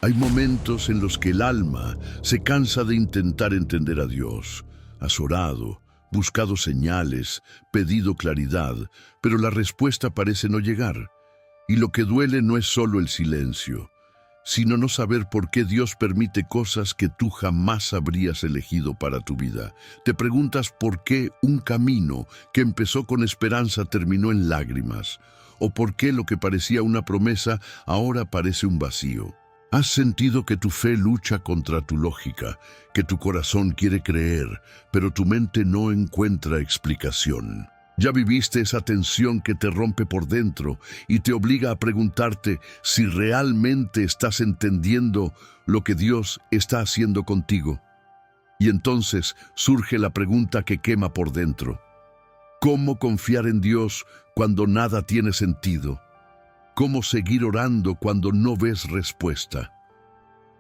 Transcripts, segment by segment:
Hay momentos en los que el alma se cansa de intentar entender a Dios. Has orado, buscado señales, pedido claridad, pero la respuesta parece no llegar. Y lo que duele no es solo el silencio, sino no saber por qué Dios permite cosas que tú jamás habrías elegido para tu vida. Te preguntas por qué un camino que empezó con esperanza terminó en lágrimas, o por qué lo que parecía una promesa ahora parece un vacío. Has sentido que tu fe lucha contra tu lógica, que tu corazón quiere creer, pero tu mente no encuentra explicación. Ya viviste esa tensión que te rompe por dentro y te obliga a preguntarte si realmente estás entendiendo lo que Dios está haciendo contigo. Y entonces surge la pregunta que quema por dentro. ¿Cómo confiar en Dios cuando nada tiene sentido? ¿Cómo seguir orando cuando no ves respuesta?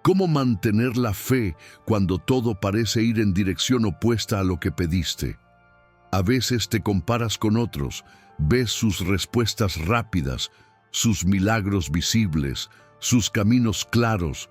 ¿Cómo mantener la fe cuando todo parece ir en dirección opuesta a lo que pediste? A veces te comparas con otros, ves sus respuestas rápidas, sus milagros visibles, sus caminos claros,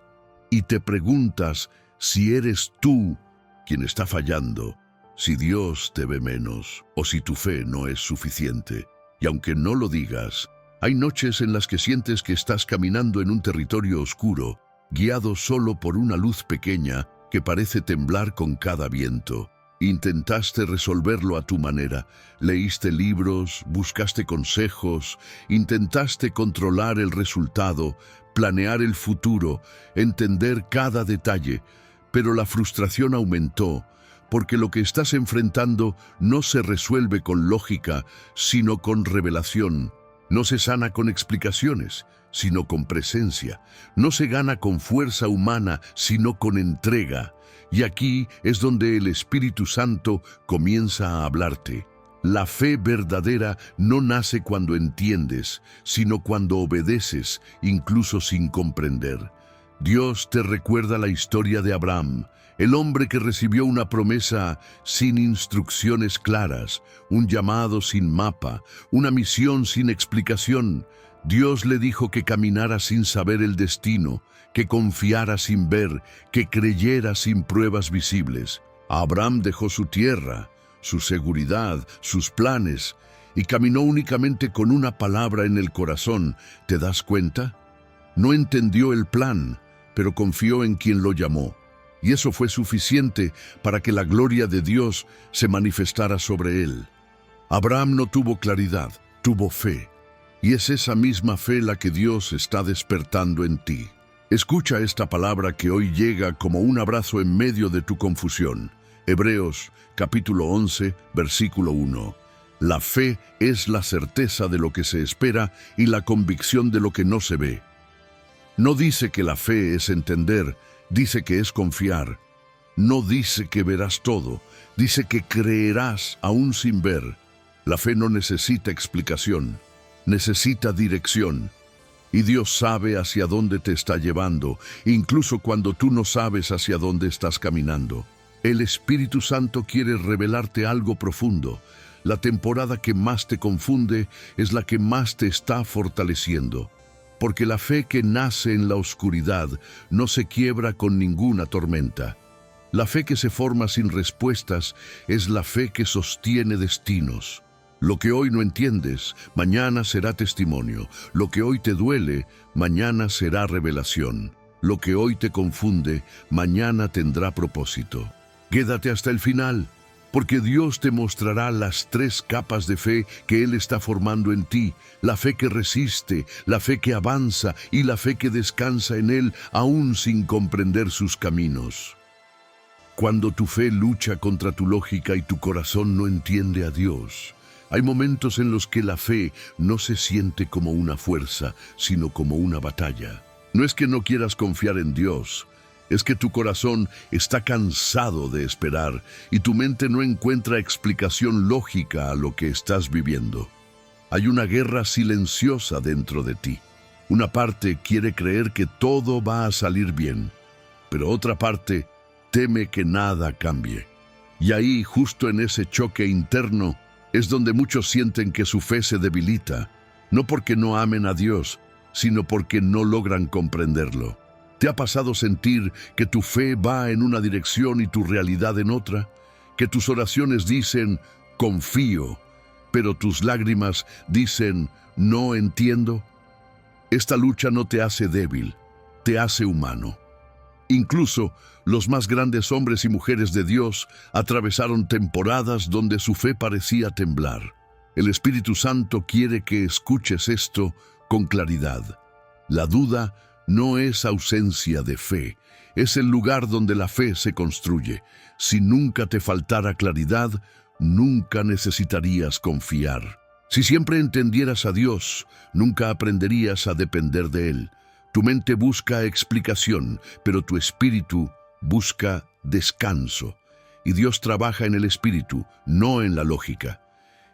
y te preguntas si eres tú quien está fallando, si Dios te ve menos o si tu fe no es suficiente. Y aunque no lo digas, hay noches en las que sientes que estás caminando en un territorio oscuro, guiado solo por una luz pequeña que parece temblar con cada viento. Intentaste resolverlo a tu manera, leíste libros, buscaste consejos, intentaste controlar el resultado, planear el futuro, entender cada detalle, pero la frustración aumentó, porque lo que estás enfrentando no se resuelve con lógica, sino con revelación. No se sana con explicaciones, sino con presencia. No se gana con fuerza humana, sino con entrega. Y aquí es donde el Espíritu Santo comienza a hablarte. La fe verdadera no nace cuando entiendes, sino cuando obedeces, incluso sin comprender. Dios te recuerda la historia de Abraham, el hombre que recibió una promesa sin instrucciones claras, un llamado sin mapa, una misión sin explicación. Dios le dijo que caminara sin saber el destino, que confiara sin ver, que creyera sin pruebas visibles. Abraham dejó su tierra, su seguridad, sus planes, y caminó únicamente con una palabra en el corazón. ¿Te das cuenta? No entendió el plan, pero confió en quien lo llamó. Y eso fue suficiente para que la gloria de Dios se manifestara sobre él. Abraham no tuvo claridad, tuvo fe. Y es esa misma fe la que Dios está despertando en ti. Escucha esta palabra que hoy llega como un abrazo en medio de tu confusión. Hebreos capítulo 11, versículo 1. La fe es la certeza de lo que se espera y la convicción de lo que no se ve. No dice que la fe es entender, dice que es confiar. No dice que verás todo, dice que creerás aún sin ver. La fe no necesita explicación, necesita dirección. Y Dios sabe hacia dónde te está llevando, incluso cuando tú no sabes hacia dónde estás caminando. El Espíritu Santo quiere revelarte algo profundo. La temporada que más te confunde es la que más te está fortaleciendo. Porque la fe que nace en la oscuridad no se quiebra con ninguna tormenta. La fe que se forma sin respuestas es la fe que sostiene destinos. Lo que hoy no entiendes, mañana será testimonio. Lo que hoy te duele, mañana será revelación. Lo que hoy te confunde, mañana tendrá propósito. Quédate hasta el final, porque Dios te mostrará las 3 capas de fe que Él está formando en ti. La fe que resiste, la fe que avanza y la fe que descansa en Él aún sin comprender sus caminos. Cuando tu fe lucha contra tu lógica y tu corazón no entiende a Dios, hay momentos en los que la fe no se siente como una fuerza, sino como una batalla. No es que no quieras confiar en Dios, es que tu corazón está cansado de esperar y tu mente no encuentra explicación lógica a lo que estás viviendo. Hay una guerra silenciosa dentro de ti. Una parte quiere creer que todo va a salir bien, pero otra parte teme que nada cambie. Y ahí, justo en ese choque interno, es donde muchos sienten que su fe se debilita, no porque no amen a Dios, sino porque no logran comprenderlo. ¿Te ha pasado sentir que tu fe va en una dirección y tu realidad en otra? Que tus oraciones dicen, confío, pero tus lágrimas dicen, no entiendo. Esta lucha no te hace débil, te hace humano. Incluso los más grandes hombres y mujeres de Dios atravesaron temporadas donde su fe parecía temblar. El Espíritu Santo quiere que escuches esto con claridad. La duda no es ausencia de fe, es el lugar donde la fe se construye. Si nunca te faltara claridad, nunca necesitarías confiar. Si siempre entendieras a Dios, nunca aprenderías a depender de Él. Tu mente busca explicación, pero tu espíritu busca descanso. Y Dios trabaja en el espíritu, no en la lógica.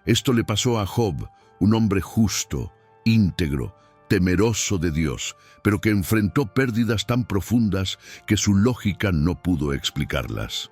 Esto le pasó a Job, un hombre justo, íntegro, temeroso de Dios, pero que enfrentó pérdidas tan profundas que su lógica no pudo explicarlas.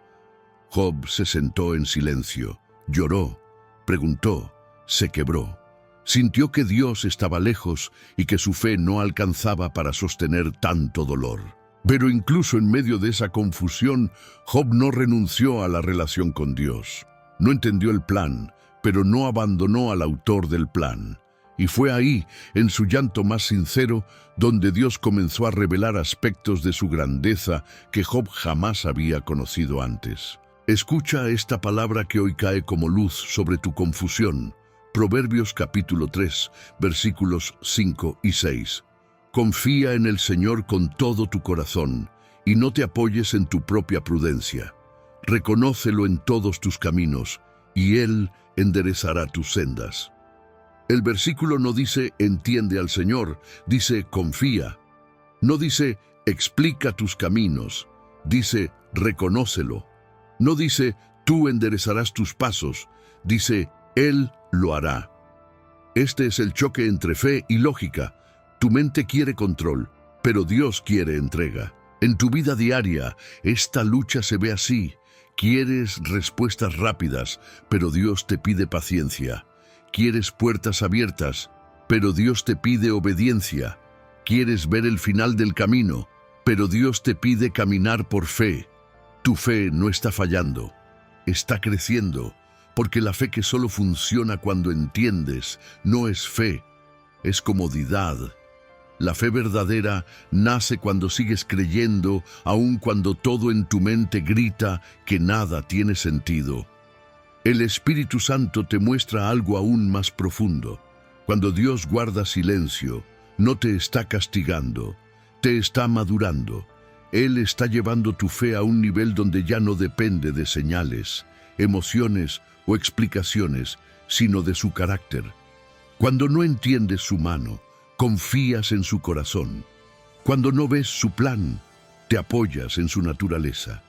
Job se sentó en silencio, lloró, preguntó, se quebró. Sintió que Dios estaba lejos y que su fe no alcanzaba para sostener tanto dolor. Pero incluso en medio de esa confusión, Job no renunció a la relación con Dios. No entendió el plan, pero no abandonó al autor del plan. Y fue ahí, en su llanto más sincero, donde Dios comenzó a revelar aspectos de su grandeza que Job jamás había conocido antes. Escucha esta palabra que hoy cae como luz sobre tu confusión. Proverbios capítulo 3, versículos 5 y 6. Confía en el Señor con todo tu corazón y no te apoyes en tu propia prudencia. Reconócelo en todos tus caminos y Él enderezará tus sendas. El versículo no dice entiende al Señor, dice confía. No dice explica tus caminos, dice reconócelo. No dice tú enderezarás tus pasos, dice Él lo hará. Este es el choque entre fe y lógica. Tu mente quiere control, pero Dios quiere entrega. En tu vida diaria, esta lucha se ve así. Quieres respuestas rápidas, pero Dios te pide paciencia. Quieres puertas abiertas, pero Dios te pide obediencia. Quieres ver el final del camino, pero Dios te pide caminar por fe. Tu fe no está fallando, está creciendo, porque la fe que solo funciona cuando entiendes no es fe, es comodidad. La fe verdadera nace cuando sigues creyendo, aun cuando todo en tu mente grita que nada tiene sentido. El Espíritu Santo te muestra algo aún más profundo. Cuando Dios guarda silencio, no te está castigando, te está madurando. Él está llevando tu fe a un nivel donde ya no depende de señales, emociones o explicaciones, sino de su carácter. Cuando no entiendes su mano, confías en su corazón. Cuando no ves su plan, te apoyas en su naturaleza.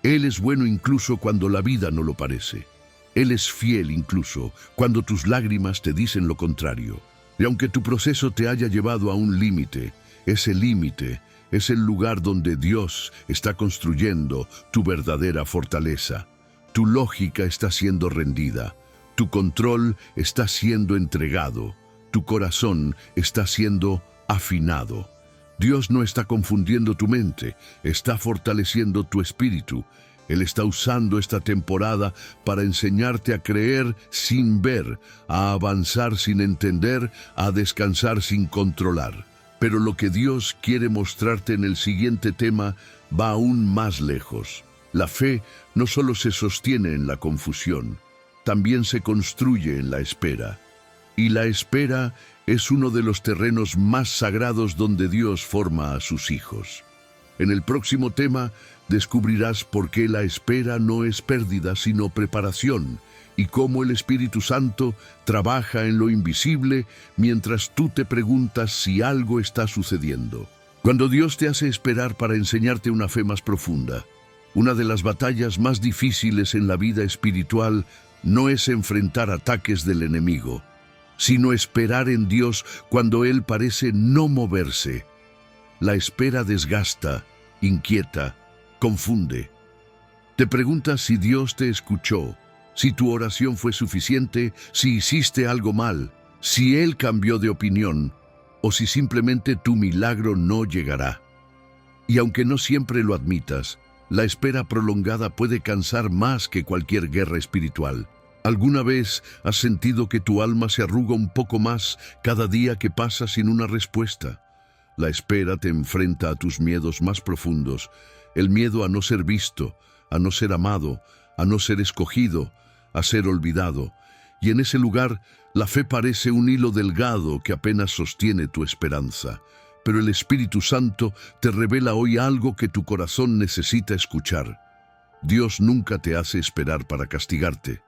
Él es bueno incluso cuando la vida no lo parece. Él es fiel incluso cuando tus lágrimas te dicen lo contrario. Y aunque tu proceso te haya llevado a un límite, ese límite es el lugar donde Dios está construyendo tu verdadera fortaleza. Tu lógica está siendo rendida, tu control está siendo entregado, tu corazón está siendo afinado. Dios no está confundiendo tu mente, está fortaleciendo tu espíritu. Él está usando esta temporada para enseñarte a creer sin ver, a avanzar sin entender, a descansar sin controlar. Pero lo que Dios quiere mostrarte en el siguiente tema va aún más lejos. La fe no solo se sostiene en la confusión, también se construye en la espera. Y la espera es uno de los terrenos más sagrados donde Dios forma a sus hijos. En el próximo tema descubrirás por qué la espera no es pérdida sino preparación y cómo el Espíritu Santo trabaja en lo invisible mientras tú te preguntas si algo está sucediendo. Cuando Dios te hace esperar para enseñarte una fe más profunda, una de las batallas más difíciles en la vida espiritual no es enfrentar ataques del enemigo, sino esperar en Dios cuando Él parece no moverse. La espera desgasta, inquieta, confunde. Te preguntas si Dios te escuchó, si tu oración fue suficiente, si hiciste algo mal, si Él cambió de opinión o si simplemente tu milagro no llegará. Y aunque no siempre lo admitas, la espera prolongada puede cansar más que cualquier guerra espiritual. ¿Alguna vez has sentido que tu alma se arruga un poco más cada día que pasa sin una respuesta? La espera te enfrenta a tus miedos más profundos, el miedo a no ser visto, a no ser amado, a no ser escogido, a ser olvidado. Y en ese lugar, la fe parece un hilo delgado que apenas sostiene tu esperanza. Pero el Espíritu Santo te revela hoy algo que tu corazón necesita escuchar. Dios nunca te hace esperar para castigarte.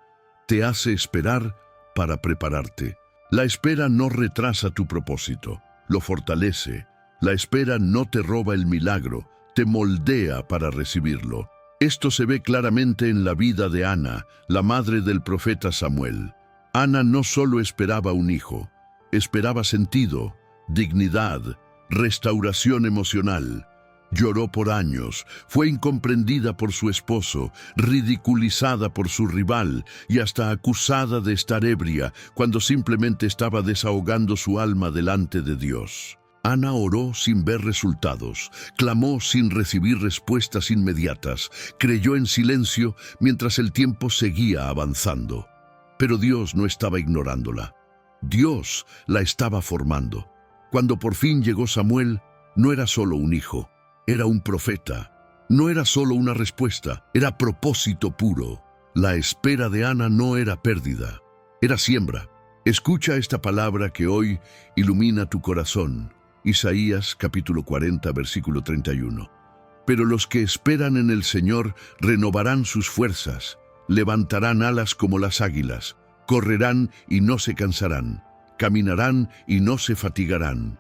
Te hace esperar para prepararte. La espera no retrasa tu propósito, lo fortalece. La espera no te roba el milagro, te moldea para recibirlo. Esto se ve claramente en la vida de Ana, la madre del profeta Samuel. Ana no solo esperaba un hijo, esperaba sentido, dignidad, restauración emocional. Lloró por años, fue incomprendida por su esposo, ridiculizada por su rival y hasta acusada de estar ebria cuando simplemente estaba desahogando su alma delante de Dios. Ana oró sin ver resultados, clamó sin recibir respuestas inmediatas, creyó en silencio mientras el tiempo seguía avanzando. Pero Dios no estaba ignorándola. Dios la estaba formando. Cuando por fin llegó Samuel, no era solo un hijo, era un profeta. No era solo una respuesta, era propósito puro. La espera de Ana no era pérdida, era siembra. Escucha esta palabra que hoy ilumina tu corazón. Isaías capítulo 40, versículo 31. Pero los que esperan en el Señor renovarán sus fuerzas, levantarán alas como las águilas, correrán y no se cansarán, caminarán y no se fatigarán.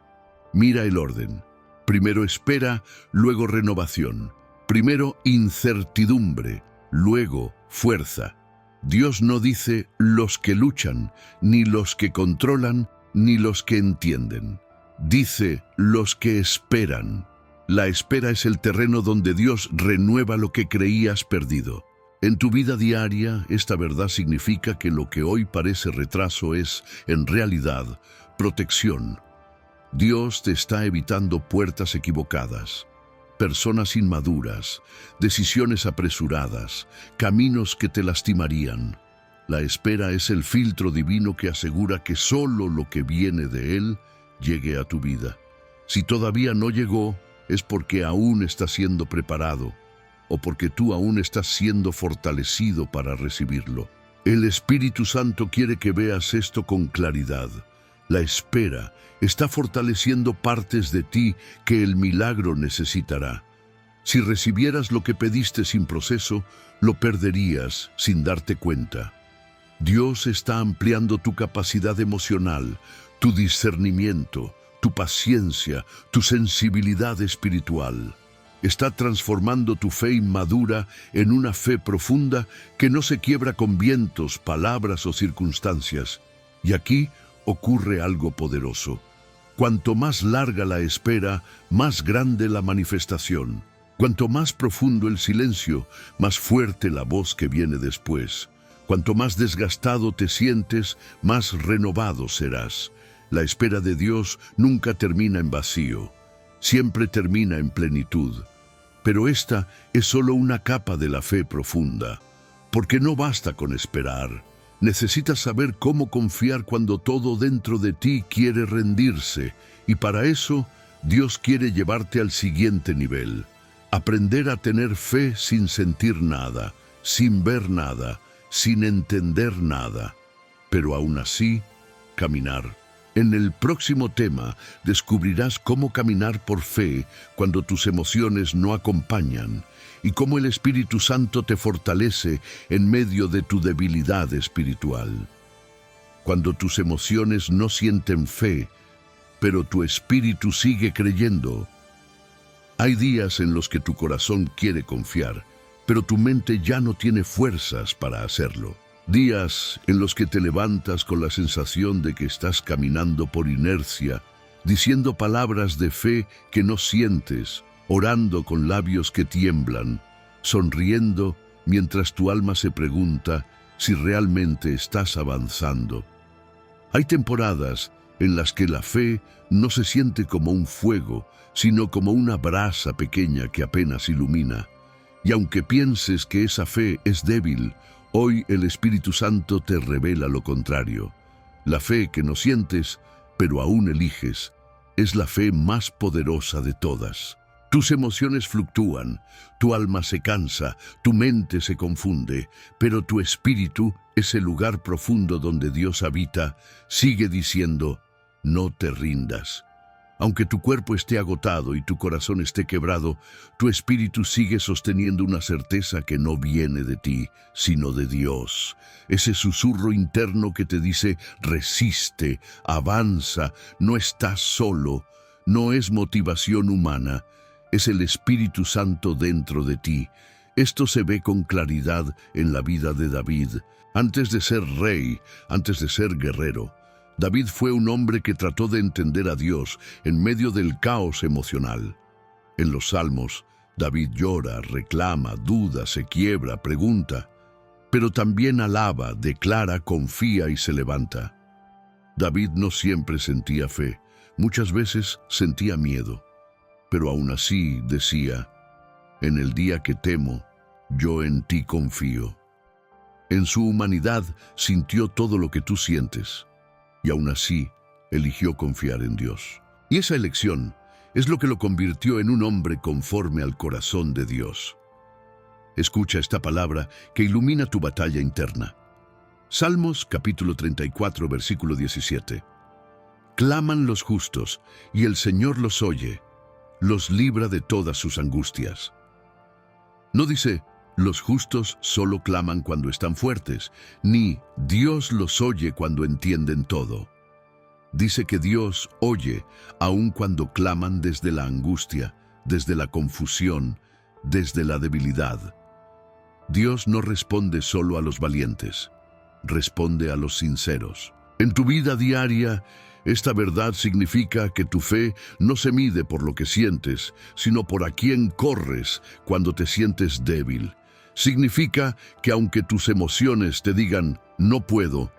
Mira el orden. Primero espera, luego renovación. Primero incertidumbre, luego fuerza. Dios no dice los que luchan, ni los que controlan, ni los que entienden. Dice los que esperan. La espera es el terreno donde Dios renueva lo que creías perdido. En tu vida diaria, esta verdad significa que lo que hoy parece retraso es, en realidad, protección. Dios te está evitando puertas equivocadas, personas inmaduras, decisiones apresuradas, caminos que te lastimarían. La espera es el filtro divino que asegura que solo lo que viene de Él llegue a tu vida. Si todavía no llegó, es porque aún está siendo preparado, o porque tú aún estás siendo fortalecido para recibirlo. El Espíritu Santo quiere que veas esto con claridad. La espera está fortaleciendo partes de ti que el milagro necesitará. Si recibieras lo que pediste sin proceso, lo perderías sin darte cuenta. Dios está ampliando tu capacidad emocional, tu discernimiento, tu paciencia, tu sensibilidad espiritual. Está transformando tu fe inmadura en una fe profunda que no se quiebra con vientos, palabras o circunstancias. Y aquí ocurre algo poderoso. Cuanto más larga la espera, más grande la manifestación. Cuanto más profundo el silencio, más fuerte la voz que viene después. Cuanto más desgastado te sientes, más renovado serás. La espera de Dios nunca termina en vacío, siempre termina en plenitud. Pero esta es solo una capa de la fe profunda, porque no basta con esperar. Necesitas saber cómo confiar cuando todo dentro de ti quiere rendirse, y para eso Dios quiere llevarte al siguiente nivel. Aprender a tener fe sin sentir nada, sin ver nada, sin entender nada, pero aún así, caminar. En el próximo tema descubrirás cómo caminar por fe cuando tus emociones no acompañan y cómo el Espíritu Santo te fortalece en medio de tu debilidad espiritual. Cuando tus emociones no sienten fe, pero tu espíritu sigue creyendo. Hay días en los que tu corazón quiere confiar, pero tu mente ya no tiene fuerzas para hacerlo. Días en los que te levantas con la sensación de que estás caminando por inercia, diciendo palabras de fe que no sientes, orando con labios que tiemblan, sonriendo mientras tu alma se pregunta si realmente estás avanzando. Hay temporadas en las que la fe no se siente como un fuego, sino como una brasa pequeña que apenas ilumina. Y aunque pienses que esa fe es débil, hoy el Espíritu Santo te revela lo contrario. La fe que no sientes, pero aún eliges, es la fe más poderosa de todas. Tus emociones fluctúan, tu alma se cansa, tu mente se confunde, pero tu espíritu, ese lugar profundo donde Dios habita, sigue diciendo: no te rindas. Aunque tu cuerpo esté agotado y tu corazón esté quebrado, tu espíritu sigue sosteniendo una certeza que no viene de ti, sino de Dios. Ese susurro interno que te dice: resiste, avanza, no estás solo. No es motivación humana, es el Espíritu Santo dentro de ti. Esto se ve con claridad en la vida de David. Antes de ser rey, antes de ser guerrero, David fue un hombre que trató de entender a Dios en medio del caos emocional. En los Salmos, David llora, reclama, duda, se quiebra, pregunta, pero también alaba, declara, confía y se levanta. David no siempre sentía fe, muchas veces sentía miedo, pero aún así decía: en el día que temo, yo en ti confío. En su humanidad sintió todo lo que tú sientes, y aún así eligió confiar en Dios. Y esa elección es lo que lo convirtió en un hombre conforme al corazón de Dios. Escucha esta palabra que ilumina tu batalla interna. Salmos capítulo 34, versículo 17. Claman los justos, y el Señor los oye, los libra de todas sus angustias. No dice: los justos solo claman cuando están fuertes, ni Dios los oye cuando entienden todo. Dice que Dios oye aun cuando claman desde la angustia, desde la confusión, desde la debilidad. Dios no responde solo a los valientes, responde a los sinceros. En tu vida diaria, esta verdad significa que tu fe no se mide por lo que sientes, sino por a quién corres cuando te sientes débil. Significa que aunque tus emociones te digan no puedo,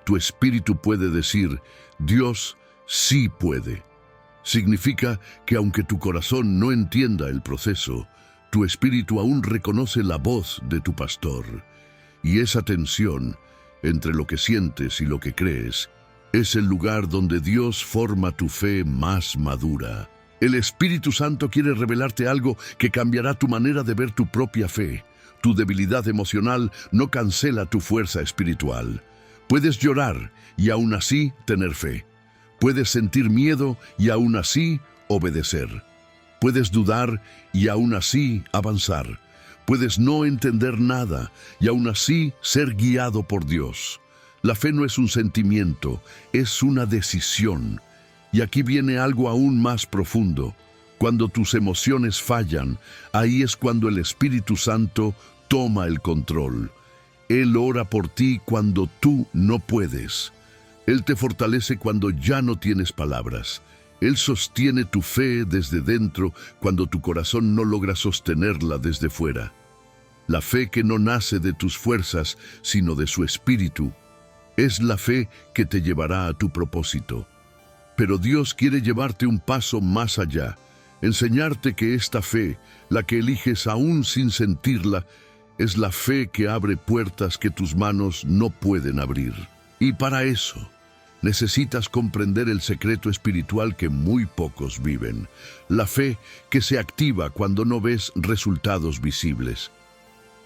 tu espíritu puede decir: Dios sí puede. Significa que aunque tu corazón no entienda el proceso, tu espíritu aún reconoce la voz de tu pastor. Y esa tensión entre lo que sientes y lo que crees es el lugar donde Dios forma tu fe más madura. El Espíritu Santo quiere revelarte algo que cambiará tu manera de ver tu propia fe. Tu debilidad emocional no cancela tu fuerza espiritual. Puedes llorar y aún así tener fe. Puedes sentir miedo y aún así obedecer. Puedes dudar y aún así avanzar. Puedes no entender nada y aún así ser guiado por Dios. La fe no es un sentimiento, es una decisión. Y aquí viene algo aún más profundo. Cuando tus emociones fallan, ahí es cuando el Espíritu Santo toma el control. Él ora por ti cuando tú no puedes. Él te fortalece cuando ya no tienes palabras. Él sostiene tu fe desde dentro cuando tu corazón no logra sostenerla desde fuera. La fe que no nace de tus fuerzas, sino de su Espíritu, es la fe que te llevará a tu propósito. Pero Dios quiere llevarte un paso más allá, enseñarte que esta fe, la que eliges aún sin sentirla, es la fe que abre puertas que tus manos no pueden abrir. Y para eso, necesitas comprender el secreto espiritual que muy pocos viven, la fe que se activa cuando no ves resultados visibles.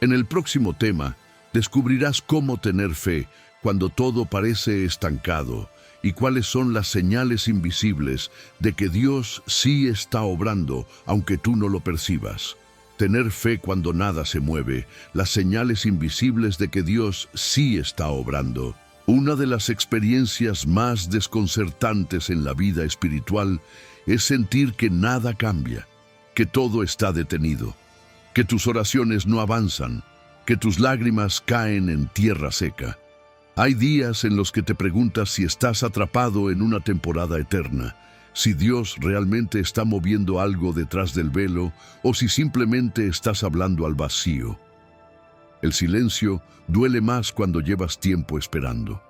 En el próximo tema, descubrirás cómo tener fe cuando todo parece estancado y cuáles son las señales invisibles de que Dios sí está obrando, aunque tú no lo percibas. Tener fe cuando nada se mueve, las señales invisibles de que Dios sí está obrando. Una de las experiencias más desconcertantes en la vida espiritual es sentir que nada cambia, que todo está detenido, que tus oraciones no avanzan, que tus lágrimas caen en tierra seca. Hay días en los que te preguntas si estás atrapado en una temporada eterna, si Dios realmente está moviendo algo detrás del velo o si simplemente estás hablando al vacío. El silencio duele más cuando llevas tiempo esperando.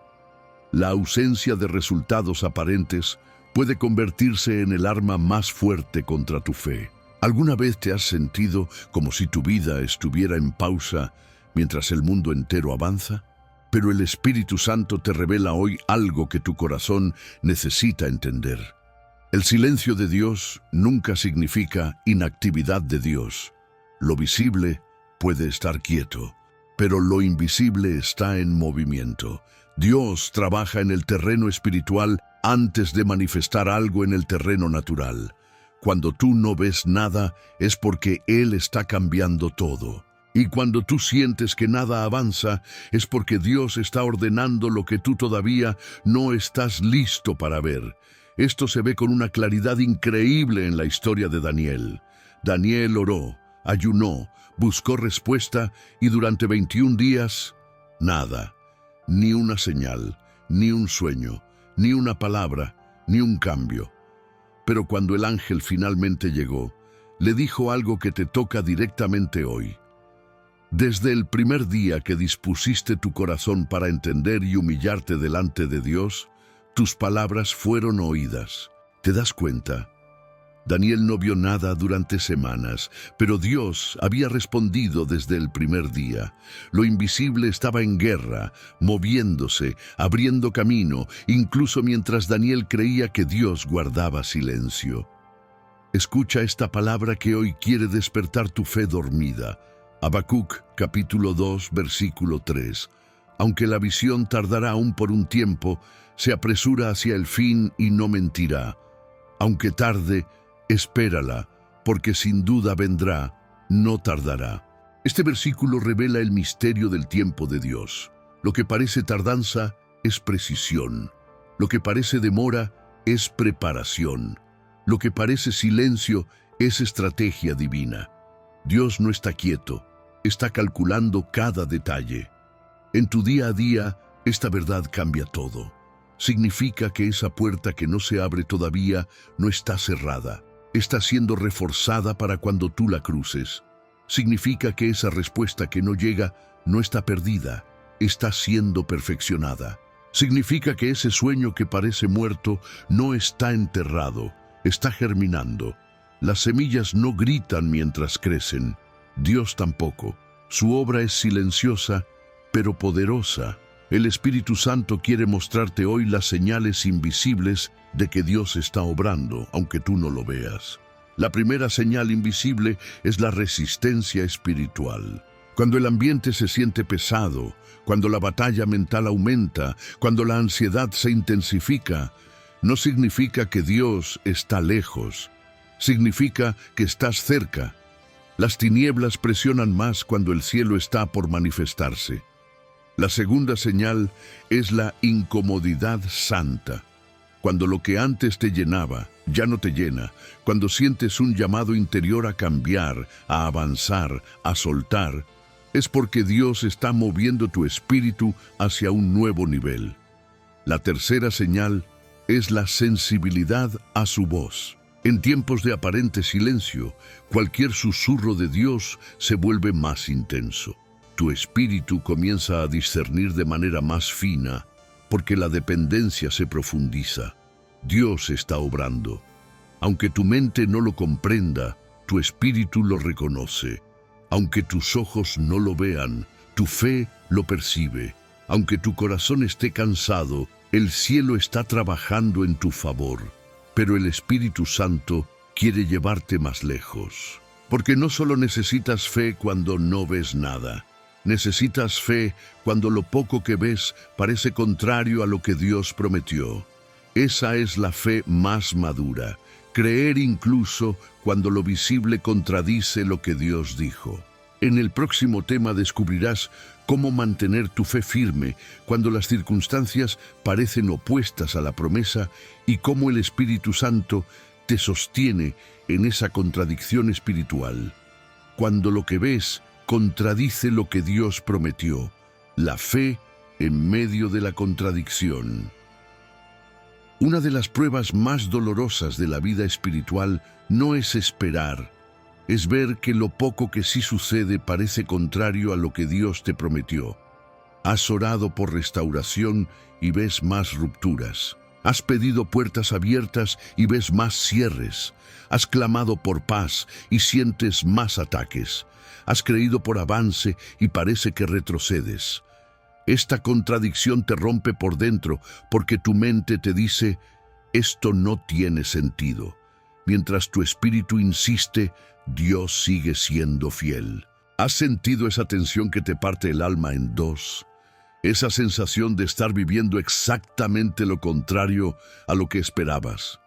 La ausencia de resultados aparentes puede convertirse en el arma más fuerte contra tu fe. ¿Alguna vez te has sentido como si tu vida estuviera en pausa mientras el mundo entero avanza? Pero el Espíritu Santo te revela hoy algo que tu corazón necesita entender. El silencio de Dios nunca significa inactividad de Dios. Lo visible puede estar quieto, pero lo invisible está en movimiento. Dios trabaja en el terreno espiritual antes de manifestar algo en el terreno natural. Cuando tú no ves nada, es porque Él está cambiando todo. Y cuando tú sientes que nada avanza, es porque Dios está ordenando lo que tú todavía no estás listo para ver. Esto se ve con una claridad increíble en la historia de Daniel. Daniel oró, ayunó, buscó respuesta y durante 21 días, nada. Ni una señal, ni un sueño, ni una palabra, ni un cambio. Pero cuando el ángel finalmente llegó, le dijo algo que te toca directamente hoy. Desde el primer día que dispusiste tu corazón para entender y humillarte delante de Dios, tus palabras fueron oídas. ¿Te das cuenta? Daniel no vio nada durante semanas, pero Dios había respondido desde el primer día. Lo invisible estaba en guerra, moviéndose, abriendo camino, incluso mientras Daniel creía que Dios guardaba silencio. Escucha esta palabra que hoy quiere despertar tu fe dormida. Habacuc, capítulo 2, versículo 3. Aunque la visión tardará aún por un tiempo, se apresura hacia el fin y no mentirá. Aunque tarde, espérala, porque sin duda vendrá, no tardará. Este versículo revela el misterio del tiempo de Dios. Lo que parece tardanza es precisión. Lo que parece demora es preparación. Lo que parece silencio es estrategia divina. Dios no está quieto, está calculando cada detalle. En tu día a día, esta verdad cambia todo. Significa que esa puerta que no se abre todavía no está cerrada. Está siendo reforzada para cuando tú la cruces. Significa que esa respuesta que no llega no está perdida, está siendo perfeccionada. Significa que ese sueño que parece muerto no está enterrado, está germinando. Las semillas no gritan mientras crecen, Dios tampoco. Su obra es silenciosa, pero poderosa. El Espíritu Santo quiere mostrarte hoy las señales invisibles de que Dios está obrando, aunque tú no lo veas. La primera señal invisible es la resistencia espiritual. Cuando el ambiente se siente pesado, cuando la batalla mental aumenta, cuando la ansiedad se intensifica, no significa que Dios está lejos, significa que estás cerca. Las tinieblas presionan más cuando el cielo está por manifestarse. La segunda señal es la incomodidad santa. Cuando lo que antes te llenaba, ya no te llena. Cuando sientes un llamado interior a cambiar, a avanzar, a soltar, es porque Dios está moviendo tu espíritu hacia un nuevo nivel. La tercera señal es la sensibilidad a su voz. En tiempos de aparente silencio, cualquier susurro de Dios se vuelve más intenso. Tu espíritu comienza a discernir de manera más fina, porque la dependencia se profundiza. Dios está obrando. Aunque tu mente no lo comprenda, tu espíritu lo reconoce. Aunque tus ojos no lo vean, tu fe lo percibe. Aunque tu corazón esté cansado, el cielo está trabajando en tu favor. Pero el Espíritu Santo quiere llevarte más lejos. Porque no solo necesitas fe cuando no ves nada. Necesitas fe cuando lo poco que ves parece contrario a lo que Dios prometió. Esa es la fe más madura. Creer incluso cuando lo visible contradice lo que Dios dijo. En el próximo tema descubrirás cómo mantener tu fe firme cuando las circunstancias parecen opuestas a la promesa y cómo el Espíritu Santo te sostiene en esa contradicción espiritual. Cuando lo que ves contradice lo que Dios prometió, la fe en medio de la contradicción. Una de las pruebas más dolorosas de la vida espiritual no es esperar, es ver que lo poco que sí sucede parece contrario a lo que Dios te prometió. Has orado por restauración y ves más rupturas. Has pedido puertas abiertas y ves más cierres. Has clamado por paz y sientes más ataques. Has creído por avance y parece que retrocedes. Esta contradicción te rompe por dentro porque tu mente te dice, esto no tiene sentido. Mientras tu espíritu insiste, Dios sigue siendo fiel. ¿Has sentido esa tensión que te parte el alma en dos? Esa sensación de estar viviendo exactamente lo contrario a lo que esperabas.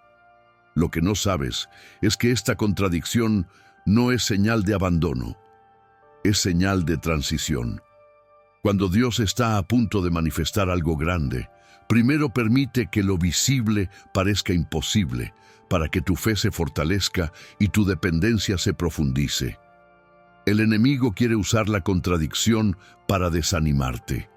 Lo que no sabes es que esta contradicción no es señal de abandono, es señal de transición. Cuando Dios está a punto de manifestar algo grande, primero permite que lo visible parezca imposible, para que tu fe se fortalezca y tu dependencia se profundice. El enemigo quiere usar la contradicción para desanimarte.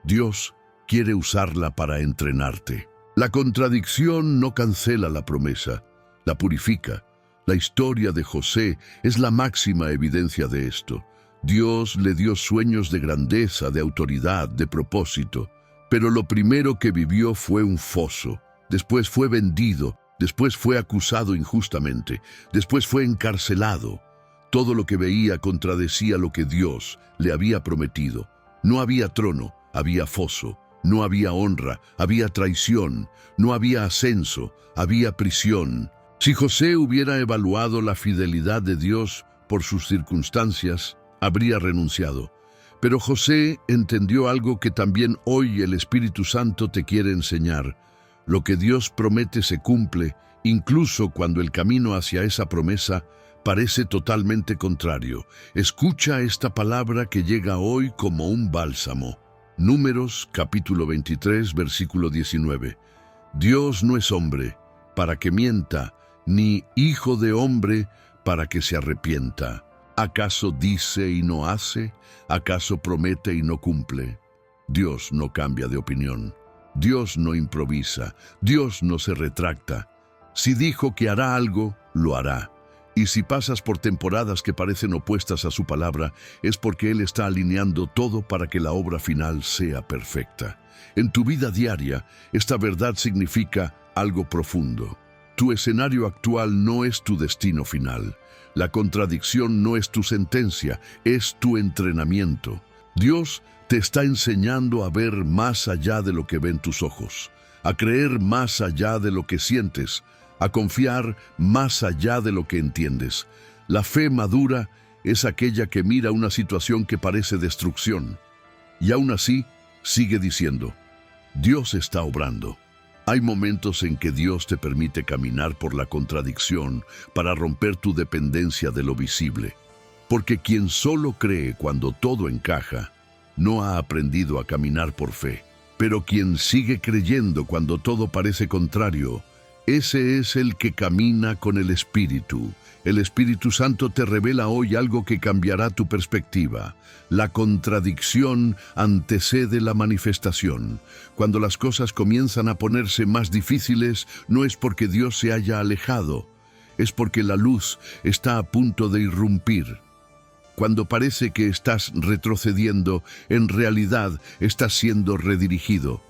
Dios quiere usarla para entrenarte. La contradicción no cancela la promesa, la purifica. La historia de José es la máxima evidencia de esto. Dios le dio sueños de grandeza, de autoridad, de propósito. Pero lo primero que vivió fue un foso. Después fue vendido, después fue acusado injustamente, después fue encarcelado. Todo lo que veía contradecía lo que Dios le había prometido. No había trono, había foso. No había honra, había traición. No había ascenso, había prisión. Si José hubiera evaluado la fidelidad de Dios por sus circunstancias, habría renunciado. Pero José entendió algo que también hoy el Espíritu Santo te quiere enseñar. Lo que Dios promete se cumple, incluso cuando el camino hacia esa promesa parece totalmente contrario. Escucha esta palabra que llega hoy como un bálsamo. Números, capítulo 23, versículo 19. Dios no es hombre para que mienta, ni hijo de hombre para que se arrepienta. ¿Acaso dice y no hace? ¿Acaso promete y no cumple? Dios no cambia de opinión. Dios no improvisa. Dios no se retracta. Si dijo que hará algo, lo hará. Y si pasas por temporadas que parecen opuestas a su palabra, es porque Él está alineando todo para que la obra final sea perfecta. En tu vida diaria, esta verdad significa algo profundo. Tu escenario actual no es tu destino final. La contradicción no es tu sentencia, es tu entrenamiento. Dios te está enseñando a ver más allá de lo que ven tus ojos, a creer más allá de lo que sientes, a confiar más allá de lo que entiendes. La fe madura es aquella que mira una situación que parece destrucción y aún así sigue diciendo, Dios está obrando. Hay momentos en que Dios te permite caminar por la contradicción para romper tu dependencia de lo visible. Porque quien solo cree cuando todo encaja, no ha aprendido a caminar por fe. Pero quien sigue creyendo cuando todo parece contrario, ese es el que camina con el Espíritu. El Espíritu Santo te revela hoy algo que cambiará tu perspectiva. La contradicción antecede la manifestación. Cuando las cosas comienzan a ponerse más difíciles, no es porque Dios se haya alejado, es porque la luz está a punto de irrumpir. Cuando parece que estás retrocediendo, en realidad estás siendo redirigido.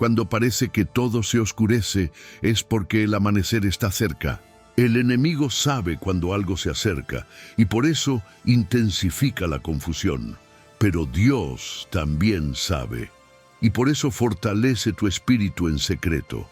Cuando parece que todo se oscurece, es porque el amanecer está cerca. El enemigo sabe cuando algo se acerca y por eso intensifica la confusión. Pero Dios también sabe y por eso fortalece tu espíritu en secreto.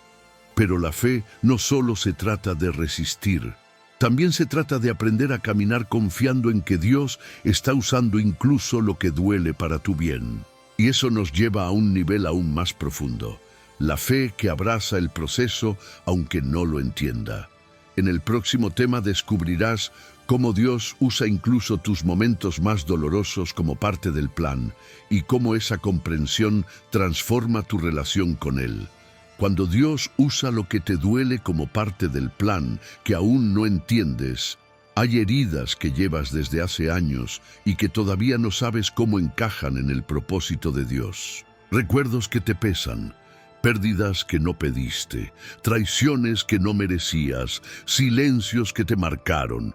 Pero la fe no solo se trata de resistir, también se trata de aprender a caminar confiando en que Dios está usando incluso lo que duele para tu bien. Y eso nos lleva a un nivel aún más profundo. La fe que abraza el proceso aunque no lo entienda. En el próximo tema descubrirás cómo Dios usa incluso tus momentos más dolorosos como parte del plan y cómo esa comprensión transforma tu relación con Él. Cuando Dios usa lo que te duele como parte del plan que aún no entiendes, hay heridas que llevas desde hace años y que todavía no sabes cómo encajan en el propósito de Dios. Recuerdos que te pesan, pérdidas que no pediste, traiciones que no merecías, silencios que te marcaron.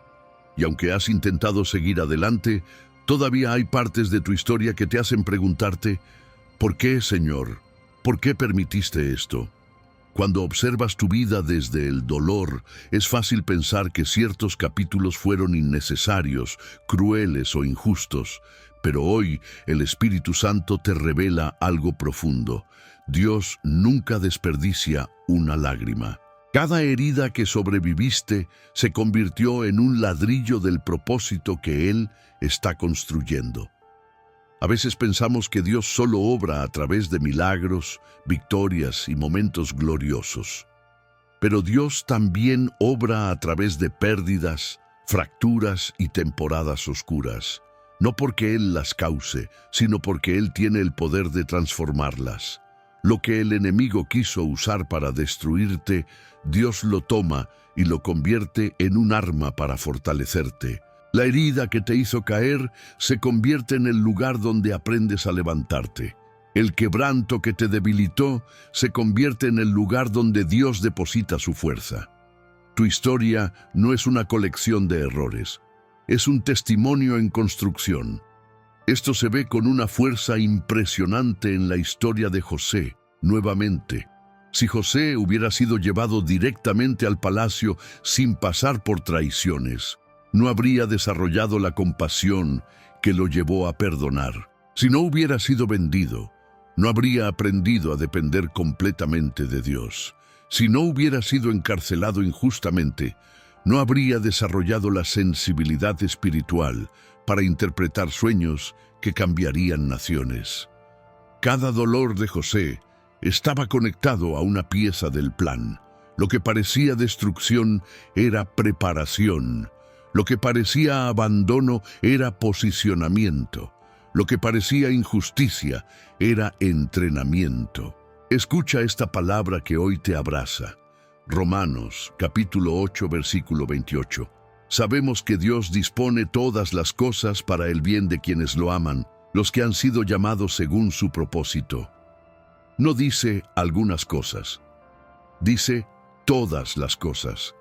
Y aunque has intentado seguir adelante, todavía hay partes de tu historia que te hacen preguntarte, ¿Por qué, Señor? ¿Por qué permitiste esto? Cuando observas tu vida desde el dolor, es fácil pensar que ciertos capítulos fueron innecesarios, crueles o injustos, pero hoy el Espíritu Santo te revela algo profundo. Dios nunca desperdicia una lágrima. Cada herida que sobreviviste se convirtió en un ladrillo del propósito que Él está construyendo. A veces pensamos que Dios solo obra a través de milagros, victorias y momentos gloriosos. Pero Dios también obra a través de pérdidas, fracturas y temporadas oscuras. No porque Él las cause, sino porque Él tiene el poder de transformarlas. Lo que el enemigo quiso usar para destruirte, Dios lo toma y lo convierte en un arma para fortalecerte. La herida que te hizo caer se convierte en el lugar donde aprendes a levantarte. El quebranto que te debilitó se convierte en el lugar donde Dios deposita su fuerza. Tu historia no es una colección de errores, es un testimonio en construcción. Esto se ve con una fuerza impresionante en la historia de José, nuevamente. Si José hubiera sido llevado directamente al palacio sin pasar por traiciones, no habría desarrollado la compasión que lo llevó a perdonar. Si no hubiera sido vendido, no habría aprendido a depender completamente de Dios. Si no hubiera sido encarcelado injustamente, no habría desarrollado la sensibilidad espiritual para interpretar sueños que cambiarían naciones. Cada dolor de José estaba conectado a una pieza del plan. Lo que parecía destrucción era preparación. Lo que parecía abandono era posicionamiento. Lo que parecía injusticia era entrenamiento. Escucha esta palabra que hoy te abraza. Romanos, capítulo 8, versículo 28. Sabemos que Dios dispone todas las cosas para el bien de quienes lo aman, los que han sido llamados según su propósito. No dice algunas cosas, dice todas las cosas,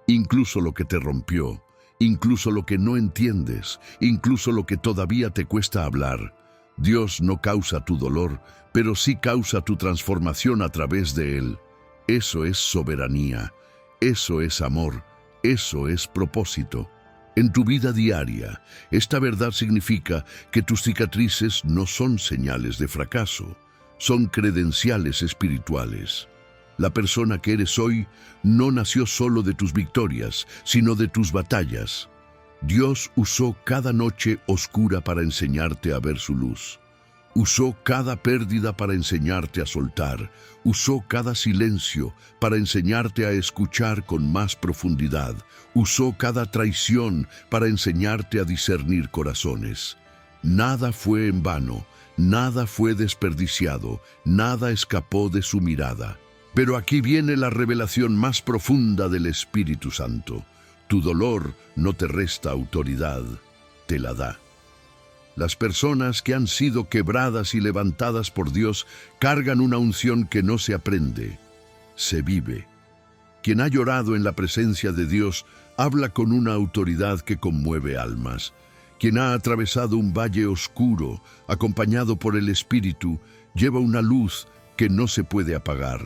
incluso lo que te rompió, incluso lo que no entiendes, incluso lo que todavía te cuesta hablar. Dios no causa tu dolor, pero sí causa tu transformación a través de él. Eso es soberanía, eso es amor, eso es propósito. En tu vida diaria, esta verdad significa que tus cicatrices no son señales de fracaso, son credenciales espirituales. La persona que eres hoy no nació solo de tus victorias, sino de tus batallas. Dios usó cada noche oscura para enseñarte a ver su luz. Usó cada pérdida para enseñarte a soltar. Usó cada silencio para enseñarte a escuchar con más profundidad. Usó cada traición para enseñarte a discernir corazones. Nada fue en vano, nada fue desperdiciado, nada escapó de su mirada. Pero aquí viene la revelación más profunda del Espíritu Santo. Tu dolor no te resta autoridad, te la da. Las personas que han sido quebradas y levantadas por Dios cargan una unción que no se aprende, se vive. Quien ha llorado en la presencia de Dios habla con una autoridad que conmueve almas. Quien ha atravesado un valle oscuro, acompañado por el Espíritu, lleva una luz que no se puede apagar.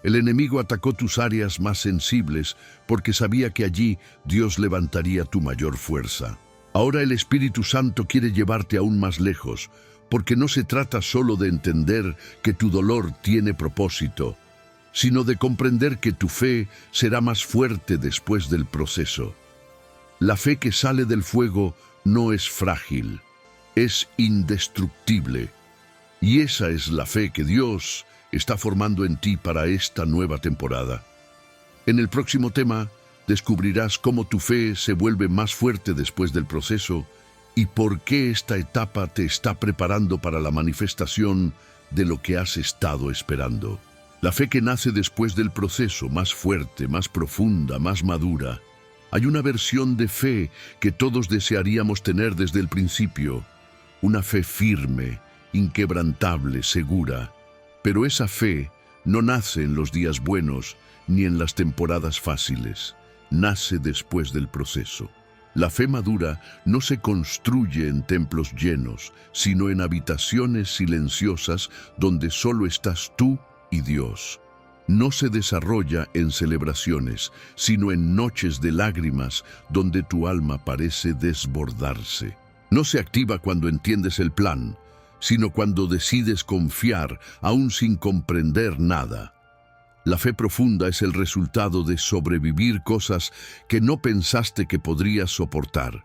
El enemigo atacó tus áreas más sensibles porque sabía que allí Dios levantaría tu mayor fuerza. Ahora el Espíritu Santo quiere llevarte aún más lejos, porque no se trata solo de entender que tu dolor tiene propósito, sino de comprender que tu fe será más fuerte después del proceso. La fe que sale del fuego no es frágil, es indestructible. Y esa es la fe que Dios está formando en ti para esta nueva temporada. En el próximo tema, descubrirás cómo tu fe se vuelve más fuerte después del proceso y por qué esta etapa te está preparando para la manifestación de lo que has estado esperando. La fe que nace después del proceso, más fuerte, más profunda, más madura. Hay una versión de fe que todos desearíamos tener desde el principio. Una fe firme, inquebrantable, segura. Pero esa fe no nace en los días buenos ni en las temporadas fáciles. Nace después del proceso. La fe madura no se construye en templos llenos, sino en habitaciones silenciosas donde solo estás tú y Dios. No se desarrolla en celebraciones, sino en noches de lágrimas donde tu alma parece desbordarse. No se activa cuando entiendes el plan, sino cuando decides confiar aún sin comprender nada. La fe profunda es el resultado de sobrevivir cosas que no pensaste que podrías soportar.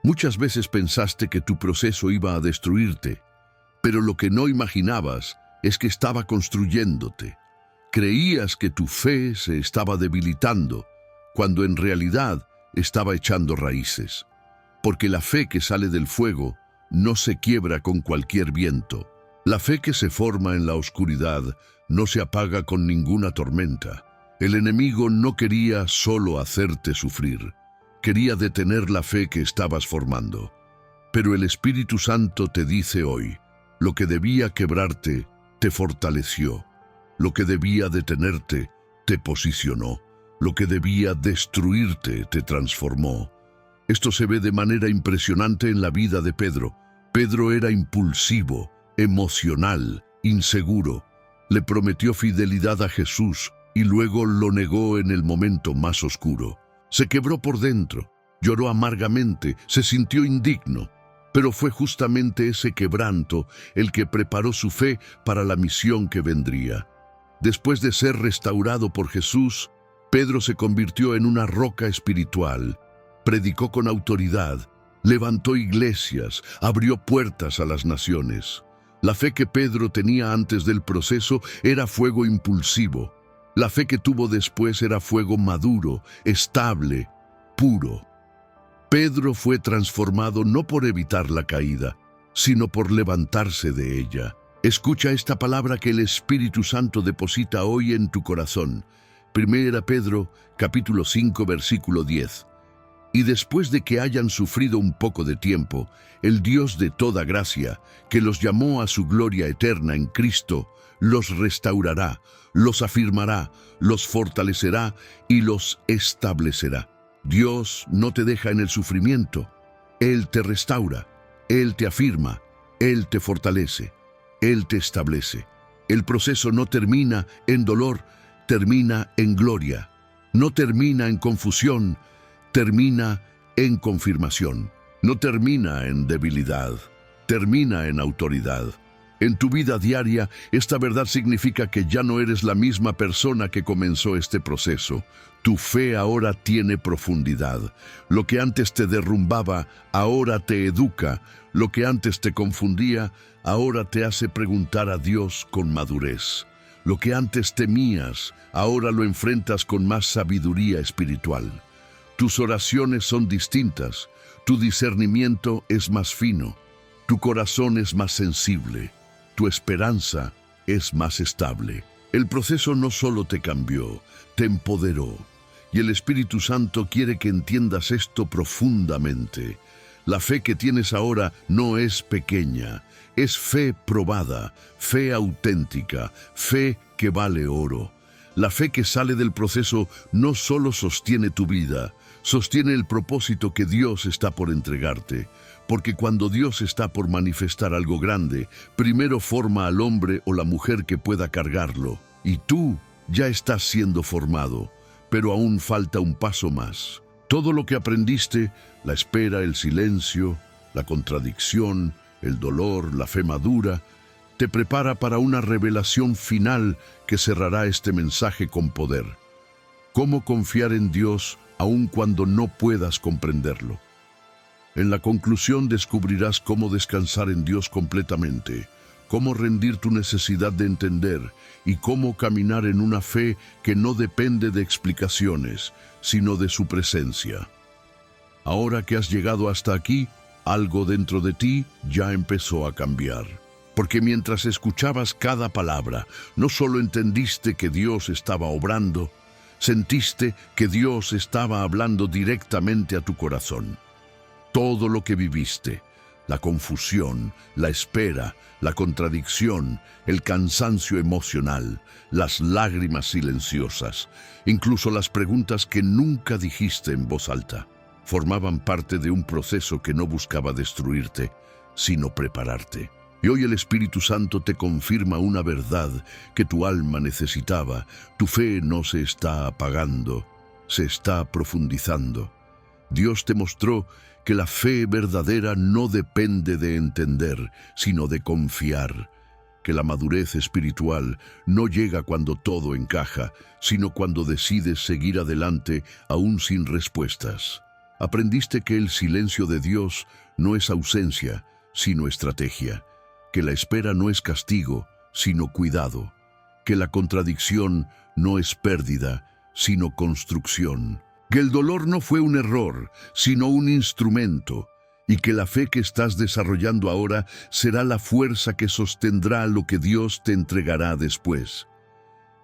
Muchas veces pensaste que tu proceso iba a destruirte, pero lo que no imaginabas es que estaba construyéndote. Creías que tu fe se estaba debilitando, cuando en realidad estaba echando raíces. Porque la fe que sale del fuego no se quiebra con cualquier viento. La fe que se forma en la oscuridad no se apaga con ninguna tormenta. El enemigo no quería solo hacerte sufrir, quería detener la fe que estabas formando. Pero el Espíritu Santo te dice hoy, lo que debía quebrarte, te fortaleció. Lo que debía detenerte, te posicionó. Lo que debía destruirte, te transformó. Esto se ve de manera impresionante en la vida de Pedro. Pedro era impulsivo, emocional, inseguro. Le prometió fidelidad a Jesús y luego lo negó en el momento más oscuro. Se quebró por dentro, lloró amargamente, se sintió indigno. Pero fue justamente ese quebranto el que preparó su fe para la misión que vendría. Después de ser restaurado por Jesús, Pedro se convirtió en una roca espiritual. Predicó con autoridad, levantó iglesias, abrió puertas a las naciones. La fe que Pedro tenía antes del proceso era fuego impulsivo. La fe que tuvo después era fuego maduro, estable, puro. Pedro fue transformado no por evitar la caída, sino por levantarse de ella. Escucha esta palabra que el Espíritu Santo deposita hoy en tu corazón. 1 Pedro, capítulo 5, versículo 10. Y después de que hayan sufrido un poco de tiempo, el Dios de toda gracia, que los llamó a su gloria eterna en Cristo, los restaurará, los afirmará, los fortalecerá y los establecerá. Dios no te deja en el sufrimiento. Él te restaura, Él te afirma, Él te fortalece, Él te establece. El proceso no termina en dolor, termina en gloria. No termina en confusión, termina en confirmación. No termina en debilidad, termina en autoridad. En tu vida diaria, esta verdad significa que ya no eres la misma persona que comenzó este proceso. Tu fe ahora tiene profundidad. Lo que antes te derrumbaba, ahora te educa. Lo que antes te confundía, ahora te hace preguntar a Dios con madurez. Lo que antes temías, ahora lo enfrentas con más sabiduría espiritual. Tus oraciones son distintas, tu discernimiento es más fino, tu corazón es más sensible, tu esperanza es más estable. El proceso no solo te cambió, te empoderó. Y el Espíritu Santo quiere que entiendas esto profundamente. La fe que tienes ahora no es pequeña, es fe probada, fe auténtica, fe que vale oro. La fe que sale del proceso no solo sostiene tu vida, sostiene el propósito que Dios está por entregarte. Porque cuando Dios está por manifestar algo grande, primero forma al hombre o la mujer que pueda cargarlo. Y tú ya estás siendo formado, pero aún falta un paso más. Todo lo que aprendiste, la espera, el silencio, la contradicción, el dolor, la fe madura, te prepara para una revelación final que cerrará este mensaje con poder. ¿Cómo confiar en Dios aun cuando no puedas comprenderlo? En la conclusión descubrirás cómo descansar en Dios completamente, cómo rendir tu necesidad de entender y cómo caminar en una fe que no depende de explicaciones, sino de su presencia. Ahora que has llegado hasta aquí, algo dentro de ti ya empezó a cambiar. Porque mientras escuchabas cada palabra, no solo entendiste que Dios estaba obrando, sentiste que Dios estaba hablando directamente a tu corazón. Todo lo que viviste, la confusión, la espera, la contradicción, el cansancio emocional, las lágrimas silenciosas, incluso las preguntas que nunca dijiste en voz alta, formaban parte de un proceso que no buscaba destruirte, sino prepararte. Y hoy el Espíritu Santo te confirma una verdad que tu alma necesitaba. Tu fe no se está apagando, se está profundizando. Dios te mostró que la fe verdadera no depende de entender, sino de confiar. Que la madurez espiritual no llega cuando todo encaja, sino cuando decides seguir adelante aún sin respuestas. Aprendiste que el silencio de Dios no es ausencia, sino estrategia. Que la espera no es castigo, sino cuidado. Que la contradicción no es pérdida, sino construcción. Que el dolor no fue un error, sino un instrumento. Y que la fe que estás desarrollando ahora será la fuerza que sostendrá lo que Dios te entregará después.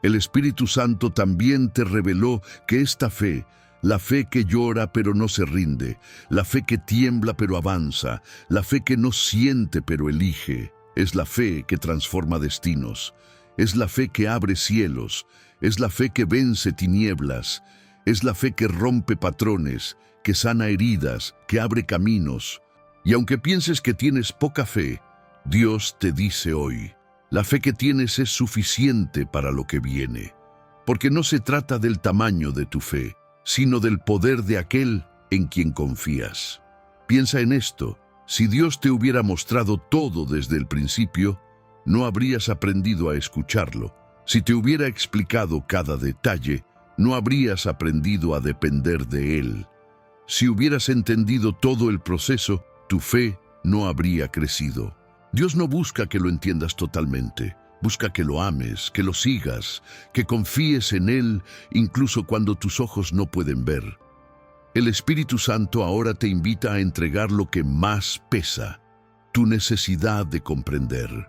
El Espíritu Santo también te reveló que esta fe, la fe que llora pero no se rinde, la fe que tiembla pero avanza, la fe que no siente pero elige, es la fe que transforma destinos, es la fe que abre cielos, es la fe que vence tinieblas, es la fe que rompe patrones, que sana heridas, que abre caminos. Y aunque pienses que tienes poca fe, Dios te dice hoy, la fe que tienes es suficiente para lo que viene, porque no se trata del tamaño de tu fe, sino del poder de aquel en quien confías. Piensa en esto, si Dios te hubiera mostrado todo desde el principio, no habrías aprendido a escucharlo. Si te hubiera explicado cada detalle, no habrías aprendido a depender de Él. Si hubieras entendido todo el proceso, tu fe no habría crecido. Dios no busca que lo entiendas totalmente. Busca que lo ames, que lo sigas, que confíes en Él incluso cuando tus ojos no pueden ver. El Espíritu Santo ahora te invita a entregar lo que más pesa, tu necesidad de comprender.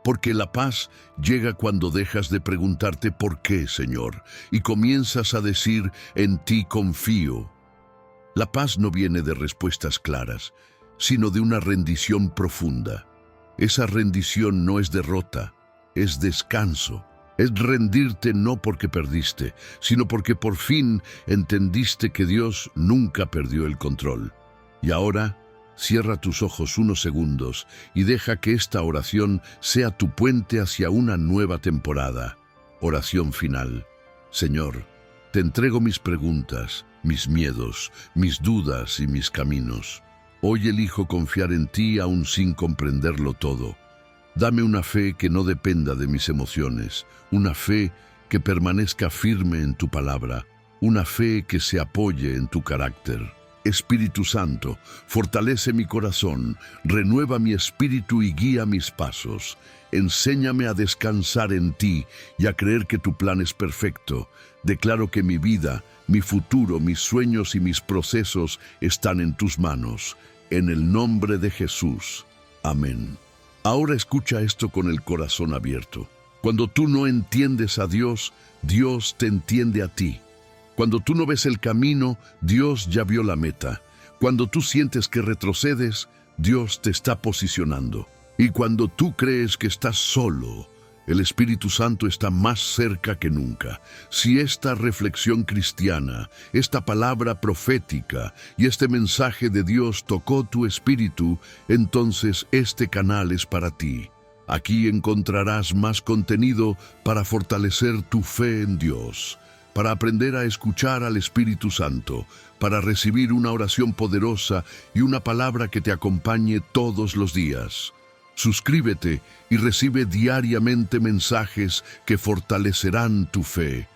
Porque la paz llega cuando dejas de preguntarte ¿por qué, Señor? Y comienzas a decir en ti confío. La paz no viene de respuestas claras, sino de una rendición profunda. Esa rendición no es derrota, es descanso. Es rendirte no porque perdiste, sino porque por fin entendiste que Dios nunca perdió el control. Y ahora, cierra tus ojos unos segundos y deja que esta oración sea tu puente hacia una nueva temporada. Oración final. Señor, te entrego mis preguntas, mis miedos, mis dudas y mis caminos. Hoy elijo confiar en ti aún sin comprenderlo todo. Dame una fe que no dependa de mis emociones, una fe que permanezca firme en tu palabra, una fe que se apoye en tu carácter. Espíritu Santo, fortalece mi corazón, renueva mi espíritu y guía mis pasos. Enséñame a descansar en ti y a creer que tu plan es perfecto. Declaro que mi vida, mi futuro, mis sueños y mis procesos están en tus manos. En el nombre de Jesús. Amén. Ahora escucha esto con el corazón abierto. Cuando tú no entiendes a Dios, Dios te entiende a ti. Cuando tú no ves el camino, Dios ya vio la meta. Cuando tú sientes que retrocedes, Dios te está posicionando. Y cuando tú crees que estás solo, el Espíritu Santo está más cerca que nunca. Si esta reflexión cristiana, esta palabra profética y este mensaje de Dios tocó tu espíritu, entonces este canal es para ti. Aquí encontrarás más contenido para fortalecer tu fe en Dios, para aprender a escuchar al Espíritu Santo, para recibir una oración poderosa y una palabra que te acompañe todos los días. Suscríbete y recibe diariamente mensajes que fortalecerán tu fe.